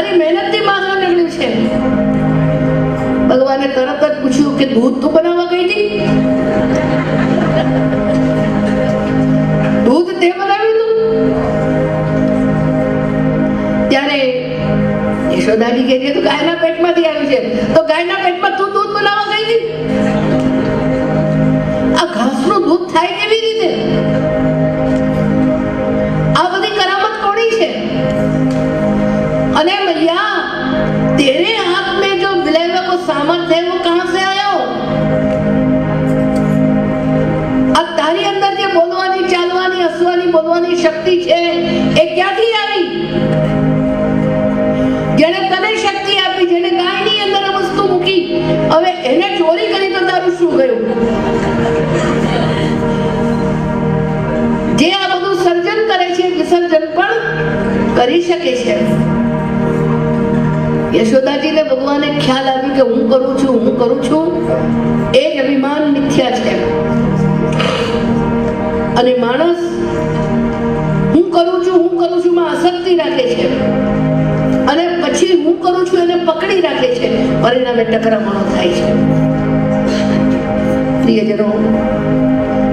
Speaker 8: તારી મહેનતથી માખણ નીકળ્યું છે. ભગવાને તરત જ પૂછ્યું કે દૂધ તું બનાવવા ગઈ હતી? દૂધ તે બનાવ્યું તું? ત્યારે યશોદાજી કહે છે તો ગાયના પેટમાંથી આવ્યું છે, તો ગાયના પેટમાં તું દૂધ બનાવવા ગઈ હતી? આ ઘાસનું દૂધ થાય કેવી રીતે? આ બધી કરામત કોની છે? અને मैया तेरे हाथ में जो विलय को सामर्थ है वो कहां से आया? આ તારી અંદર જે બોલવાની, ચાલવાની, હસવાની, બોલવાની શક્તિ છે એ ક્યાંથી આવી? જેને તને શક્તિ આપી, જેને ગાયની અંદર વસ્તુ મૂકી, હવે એને ચોરી કરી તો તારું શું ગયું? જે આ બધું સર્જન કરે છે, વિસર્જન પણ કરી શકે છે. યશોદાજીને ભગવાને ખ્યાલ આવ્યું કે હું કરું છું, એ જ અભિમાન મિથ્યા છે. અને માણસ હું કરું છું માં આસક્તિ રાખે છે, અને પછી હું કરું છું એને પકડી રાખે છે, પરિણામે ટકરામણો થાય છે. પ્રિયજનો,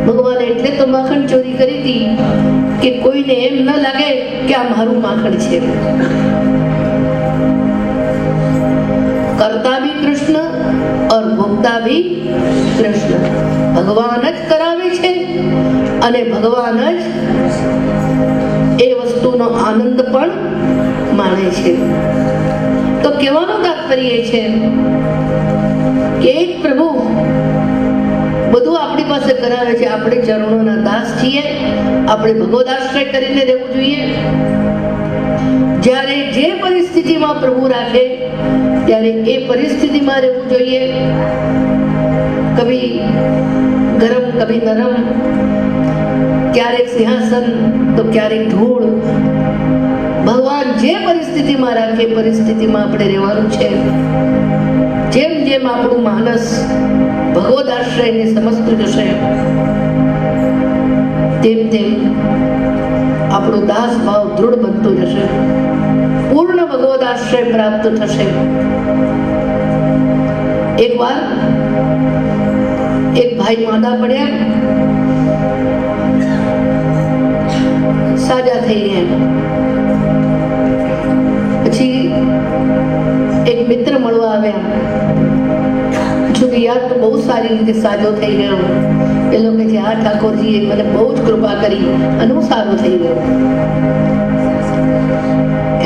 Speaker 8: ભગવાને એટલે તો માખણ ચોરી કરી હતી કે કોઈને એમ ન લાગે કે આ મારું માખણ છે. करता भी कृष्ण और भोक्ता भी कृष्ण. भगवान જ કરાવે છે અને ભગવાન જ એ વસ્તુનો આનંદ પણ માણે છે. તો કહેવાનું તાત્પર્ય છે કે એક પ્રભુ બધું આપણી પાસે કરાવે છે. આપણે ચરણોના દાસ છીએ, આપણે ભગવદાશ્રય કરીને રહેવું જોઈએ. જ્યારે જે પરિસ્થિતિમાં પ્રભુ રાખે ત્યારે એ પરિસ્થિતિમાં રહેવું જોઈએ. કભી ગરમ કભી નરમ, ક્યારેક સિંહાસન તો ક્યારેક ધૂળ. ભગવાન જે પરિસ્થિતિમાં રાખે પરિસ્થિતિમાં આપણે રહેવાનું છે. જેમ જેમ આપણું માનસ ભગવદ આશ્રયને સમજતું જશે તેમ તેમ આપણો દાસ ભાવ દૃઢ બનતો જશે, પૂર્ણ ભગવદ આશ્રય પ્રાપ્ત થશે. એક વાર એક ભાઈ માંદા પડ્યા, સાજા થઈ ગયા. પછી એક મિત્ર મળવા આવ્યા. જો કે યાર તો બહુ સારી રીતે સાજો થઈ ગયો. એ લોકો કે હા ઠાકોરજીએ મને બહુ જ કૃપા કરી અને હું સારો થઈ ગયો.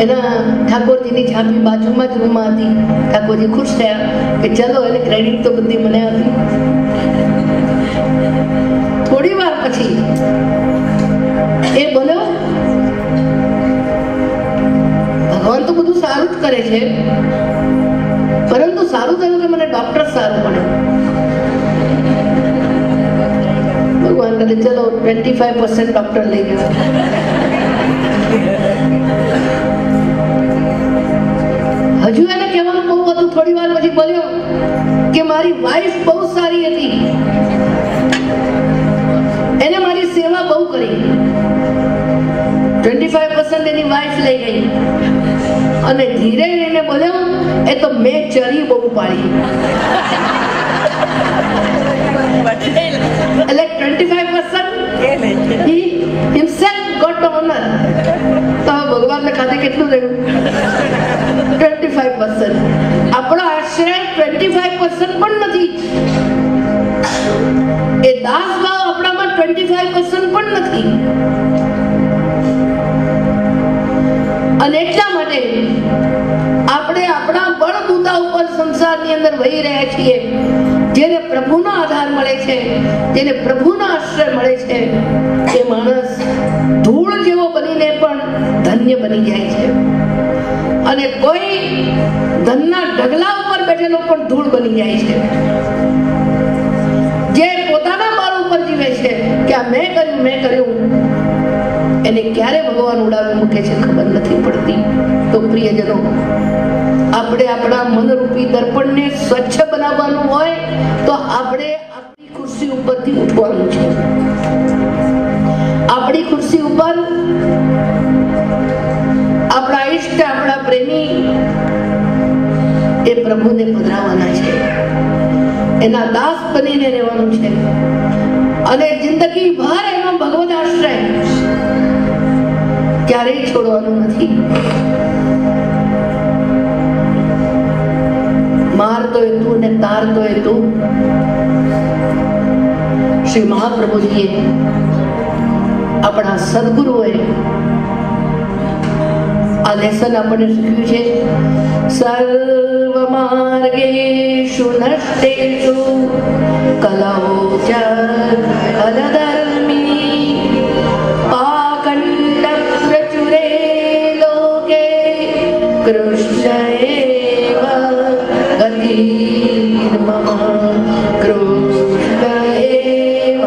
Speaker 8: એના ઠાકોરજીની ઝાંપી બાજુમાં જ રૂમમાં હતી. ઠાકોરજી ખુશ થયા કે ચલો એને ક્રેડિટ તો બધી મને આપી. થોડી વાર પછી એ બોલ્યો, ભગવાન તો બધું સારું જ કરે છે, પરંતુ સારું થયું કે મને ડોક્ટર સારું મળે. ભગવાન કહે ચલો 25% ડોક્ટર લઈ ગયો. હજુ એને કહેવાનું બહુ હતું. થોડી વાર પછી બોલ્યો કે મારી વાઈફ બહુ સારી હતી, એને મારી સેવા બહુ કરી. 25% એની વાઈફ લઈ ગઈ અને ધીરે એને બોલ્યો એ તો મેં ચરી બહુ પાડી. એટલે 25% he himself got the honor. તો ભગવાનને ખાતે કેટલું રહ્યું? 25%. આપણો આશ્રય 25% પણ નથી. એ દાસ ભાવ આપણામાં 25% પણ નથી. અને એટલા માટે આપણે આપણા બળબૂતા ઉપર સંસારની અંદર વહી રહ્યા છીએ. જેને પ્રભુનો આધાર મળે છે, જેને પ્રભુનો આશ્રય મળે છે, એ માણસ ધૂળ જેવો બનીને પણ ધન્ય બની જાય છે. અને કોઈ ધનના ઢગલા ઉપર બેઠેલો પણ ધૂળ બની જાય છે. જે પોતાના બળ ઉપર જીવે છે કે આ મેં કર્યું, એને ક્યારે ભગવાન ઉડાવી મૂકે છે ખબર નથી પડતી. તો પ્રિયજનો, આપણે આપણા મનરૂપી દર્પણને સ્વચ્છ બનાવવાનું હોય તો આપણે આપણી ખુરશી ઉપરથી ઉઠવાનું છે. આપણી ખુરશી ઉપર આપણા ઈષ્ટ ઇષ્ટ આપણા પ્રેમી એ પ્રભુને પધરાવાના છે, એના દાસ બનીને રહેવાનું છે અને જિંદગી ભર એનો ભગવદ આશ્રય ક્યારેય છોડવાનું નથી. મારતો એ તું ને તારતો એ તું. શ્રી મહાપ્રભુજીએ આપણા સદગુરુઓએ આ લેસન આપણને શીખ્યું છે. સર્વ માર્ગેષુ નષ્ટેષુ કલૌ ચ અલધર્મિણી પાખંડ પ્રચુરે લોકે કૃષ્ણ એવ ગતિર્મમ કૃષ્ણ એવ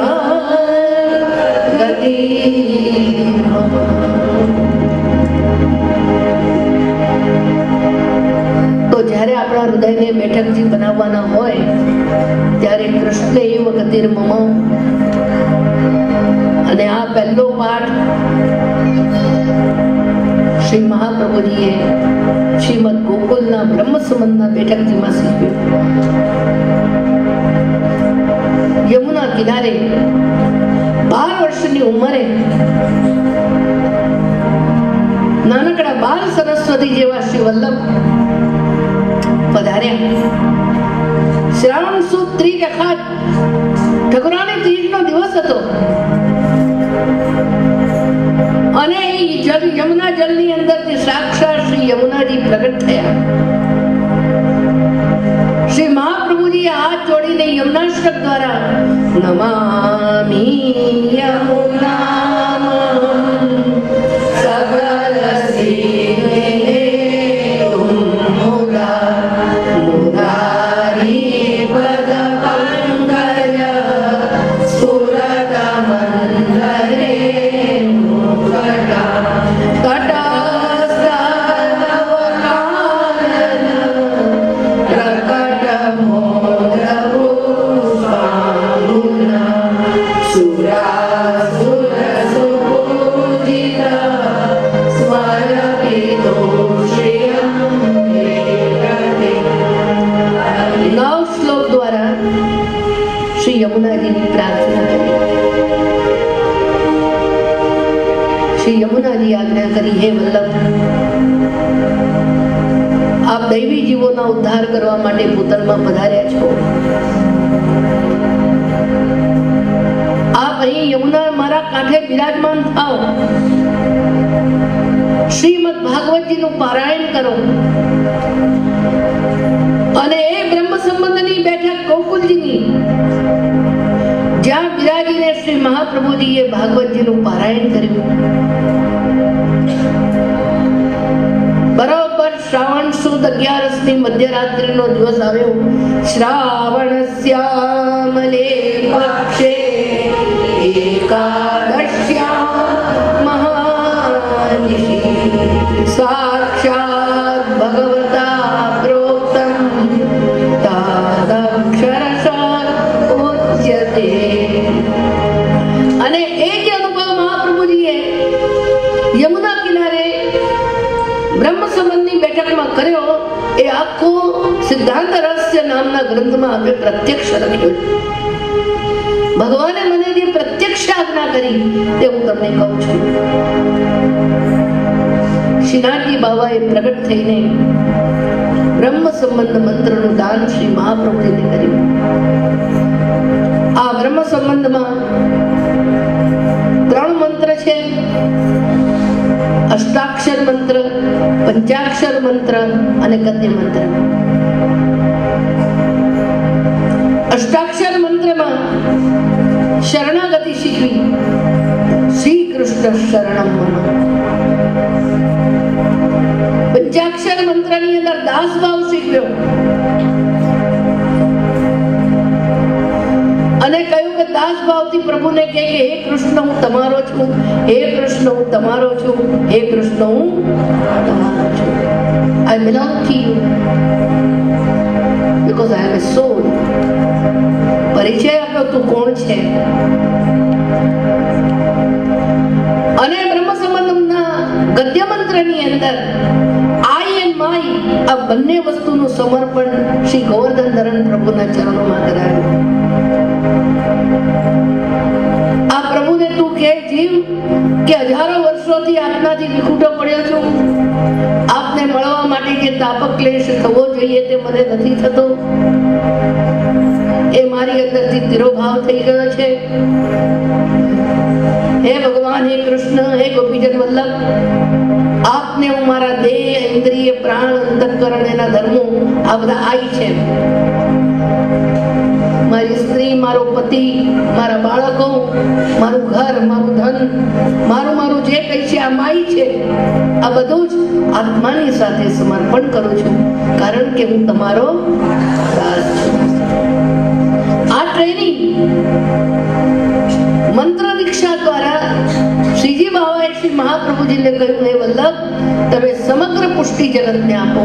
Speaker 8: ગતિર્મમ. જ્યારે આપણા હૃદયને બેઠકજી બનાવવાના હોય ત્યારે કૃષ્ણ એવ ગતિર્મમ અને આ પહેલો પાઠ શ્રી મહાપ્રભુજીએ શ્રીમદ ગોકુલના બ્રહ્મ સંબંધના બેઠકજીમાં શીખ્યું. યમુના કિનારે 12 વર્ષની ઉંમરે નાનકડા બાલ સરસ્વતી જેવા શ્રી વલ્લભ પધાર્યા. શ્રાવણ સુદ ત્રીજ અખાત ઠકરાણી ત્રીજનો દિવસ હતો અને યમુના જળની અંદરથી સાક્ષાત શ્રી યમુનાજી પ્રગટ થયા. શ્રી મહાપ્રભુજી હાથ જોડીને યમુનાષ્ટક દ્વારા નમામિ યમુનામ સગલ સિંહે યમુનાજીની પ્રાર્થના કરી. શ્રી યમુનાજી આજ્ઞા કરી, હે વલ્લભ, આપ દૈવી જીવોના ઉદ્ધાર કરવા માટે ભૂતલમાં પધાર્યા છો. આપ અહીં યમુના મારા કાંઠે બિરાજમાન થાઓ, શ્રીમદ ભાગવતજીનું પારાયણ કરો અને એ બ્રહ્મ સંબંધની બેઠક ગોકુલજીની જ્યાં બિરાજીને શ્રી મહાપ્રભુજીએ ભાગવતજીનું પારાયણ કર્યું. બરોબર શ્રાવણ સુદ 11ની મધ્યરાત્રિનો દિવસ આવ્યો. શ્રાવણસ્યામલે પક્ષે એકાદશ્યામ મહાનિશિ સાક્ષાત ભગવતા પ્રોક્તમ તદક્ષરશ ઉચ્યતે. અને એ જે અનુભવ મહાપ્રભુજીએ યમુના કિનારે બ્રહ્મ સંબંધની બેઠકમાં કર્યો એ આખો સિદ્ધાંત રહસ્ય નામના ગ્રંથમાં આપણે પ્રત્યક્ષ લખ્યું. ભગવાને મને જે પ્રત્યક્ષ આજ્ઞા કરી તે હું તમને કહું છું. શ્રીનાથજી બાબાએ પ્રગટ થઈને બ્રહ્મ સંબંધ મંત્રનું દાન શ્રી મહાપ્રભુજીને કર્યું. આ બ્રહ્મ સંબંધમાં 3 મંત્ર છે: અષ્ટાક્ષર મંત્ર, પંચાક્ષર મંત્ર અને ગદ્ય મંત્ર. અષ્ટાક્ષર મંત્રમાં શરણાગતિ શીખવી, શ્રી કૃષ્ણ શરણમ મમ. પંચાક્ષર મંત્રની અંદર દાસ ભાવ શીખ્યો અને કહ્યું કે દાસ ભાવથી પ્રભુને કહે કે હે કૃષ્ણ હું તમારો છું, હે કૃષ્ણ હું તમારો છું, હે કૃષ્ણ હું તમારો છું. I belong to you because I am a soul. પરિચય આપ્યો તું કોણ છે. અને બ્રહ્મ સંબંધના ગદ્ય મંત્રની અંદર આ બંને વસ્તુનું સમર્પણ શ્રી ગોવર્ધન ધરણ પ્રભુના ચરણોમાં કરાવ્યું. આ પ્રભુને તું કહે જીવ કે હજારો વર્ષોથી આપનાથી વિખૂટો પડ્યો છું. આપને મળવા માટે જે તાપક ક્લેશ થવો જોઈએ તે મને નથી થતો. એ મારી અંદરથી તિરોભાવ થઈ ગયો છે. હે ભગવાન, હે કૃષ્ણ, હે ગોપીજન વલ્લભ, આપને હું મારા દેહ, ઇન્દ્રિય, પ્રાણ, અંતઃકરણ, એના ધર્મો આ બધા આઈ છે. મારી સ્ત્રી, મારો પતિ, મારા બાળકો, મારું ઘર, મારું ધન, મારું જે કઈ છે આ માઈ છે. આ બધું જ આત્માની સાથે સમર્પણ કરું છું, કારણ કે હું તમારો દાસ છું. આ ટ્રેનિંગ મંત્ર દીક્ષા દ્વારા શ્રીજી બાબાએ શ્રી મહાપ્રભુજીને કહ્યું, હે વલ્લભ, તમે સમગ્ર પુષ્ટિ જગતને આપો.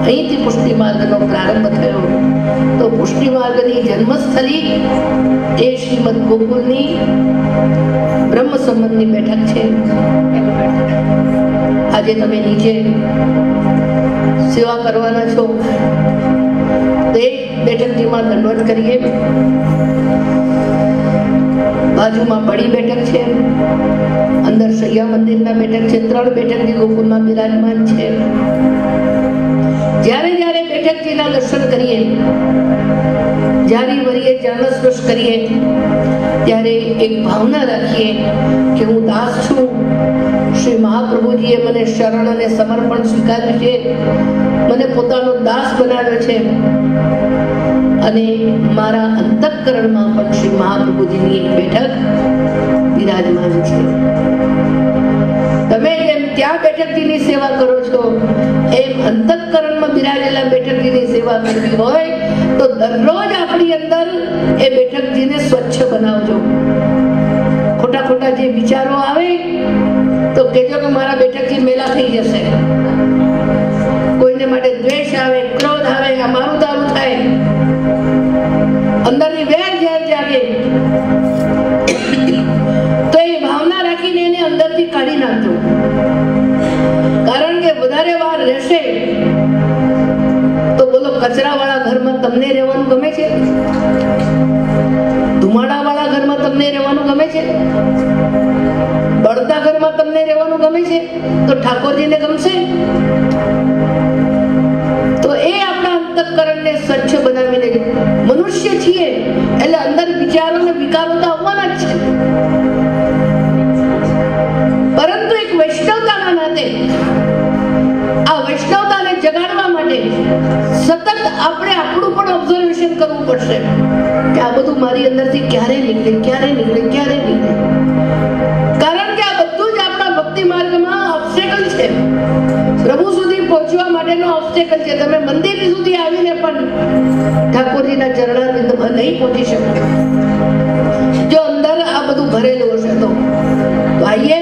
Speaker 8: અહીંથી પુષ્ટિ માર્ગનો પ્રારંભ થયો. તો પુષ્ટિ માર્ગની જન્મસ્થળી એ શ્રીમદ ગોકુલની બ્રહ્મ સંબંધની બેઠક છે. આજે તમે નીચે સેવા કરવાના છો, તો એક બેઠકજીમાં દંડવત કરીએ. બાજુમાં બડી બેઠક છે, અંદર શૈયા મંદિરના બેઠક છે. 3 બેઠકજી ગોકુલમાં બિરાજમાન છે. જ્યારે જ્યારે બેઠકજીના દર્શન કરીએ, જ્યારે વરીએ ચરણ સ્પર્શ કરીએ, ત્યારે એક ભાવના રાખીએ કે હું દાસ છું. શ્રી મહાપ્રભુજીએ મને શરણ અને સમર્પણ સ્વીકાર્યું છે, મને પોતાનો દાસ બનાવ્યો છે, અને મારા અંતઃકરણમાં પણ શ્રી મહાપ્રભુજીની એક બેઠક બિરાજમાન છે. તમે જેમ ત્યાં બેઠકજીની સેવા કરો છો, એમ અંતઃકરણમાં બિરાજેલા બેઠકજીની સેવા કરવી હોય તો દરરોજ આપણી અંદર એ બેઠકજીને સ્વચ્છ બનાવજો. ખોટા ખોટા જે વિચારો આવે તો કહેજો કે મારા બેઠકજી મેલા થઈ જશે. કોઈને માટે દ્વેષ આવે, ક્રોધ આવે, આ મારું તારું થાય, અંદરની વેર ઝેર જાગે, તો એ ભાવના રાખીને એને અંદરથી કાઢી નાખજો. કારણ કે વધારે વાર રહેશે તો બોલો, કચરાવાળા ઘરમાં તમને રહેવાનું ગમે છે? ધુમાડાવાળા ઘરમાં તમને રહેવાનું ગમે છે? બળતા ઘરમાં તમને રહેવાનું ગમે છે? તો ઠાકોરજીને ગમશે? તો એ આપણા અંતઃકરણને સ્વચ્છ બનાવીને, મનુષ્ય છીએ એટલે અંદર વિચારો ને વિકારો તો આવવાના જ છે, પરંતુ એક વૈષ્ણવતાના નાતે આ વૈષ્ણવતાને જગાડવા માટે સતત આપણે આપણું પણ ઓબ્ઝર્વેશન કરવું પડશે કે આ બધું મારી અંદરથી ક્યારે નીકળે, ક્યારે નીકળે, ક્યારે નીકળે. કારણ કે આ બધું જ આપણા ભક્તિ માર્ગમાં ઓબ્સ્ટેકલ છે. પ્રભુ સુધી પહોંચવા માટેનો ઓબ્સ્ટેકલ છે. તમે મંદિર સુધી આવીને પણ ઠાકોરજીના ચરણારવિંદમાં નહીં પહોંચી શકો જો અંદર આ બધું ભરેલું હશે. તો આઈએ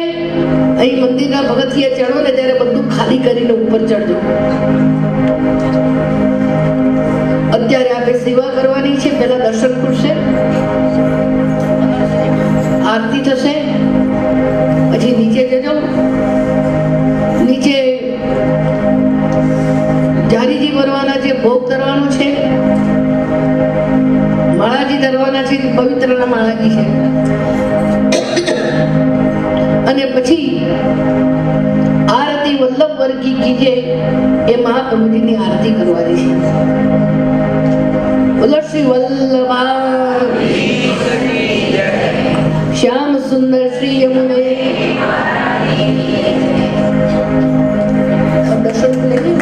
Speaker 8: અહીં મંદિરના પગથિયે ચડો ને ત્યારે બધું ખાલી કરીને ઉપર ચડજો. અત્યારે આપણે સેવા કરવાની છે. પહેલા દર્શન ખુલશે, આરતી થશે, પછી નીચે જજો. નીચે જારીજી ભરવાના છે, ભોગ ધરવાનો છે, માળાજી ધરવાના છે, પવિત્રના માળાજી છે. અને પછી આરતી વલ્લભ વર્ગી કીજે એ મહાપ્રભુજીની આરતી કરવાની છે. બોલો શ્રી વલ્લભા શ્યામ સુંદર શ્રી યમુને. દર્શન લઈને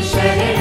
Speaker 2: शरणं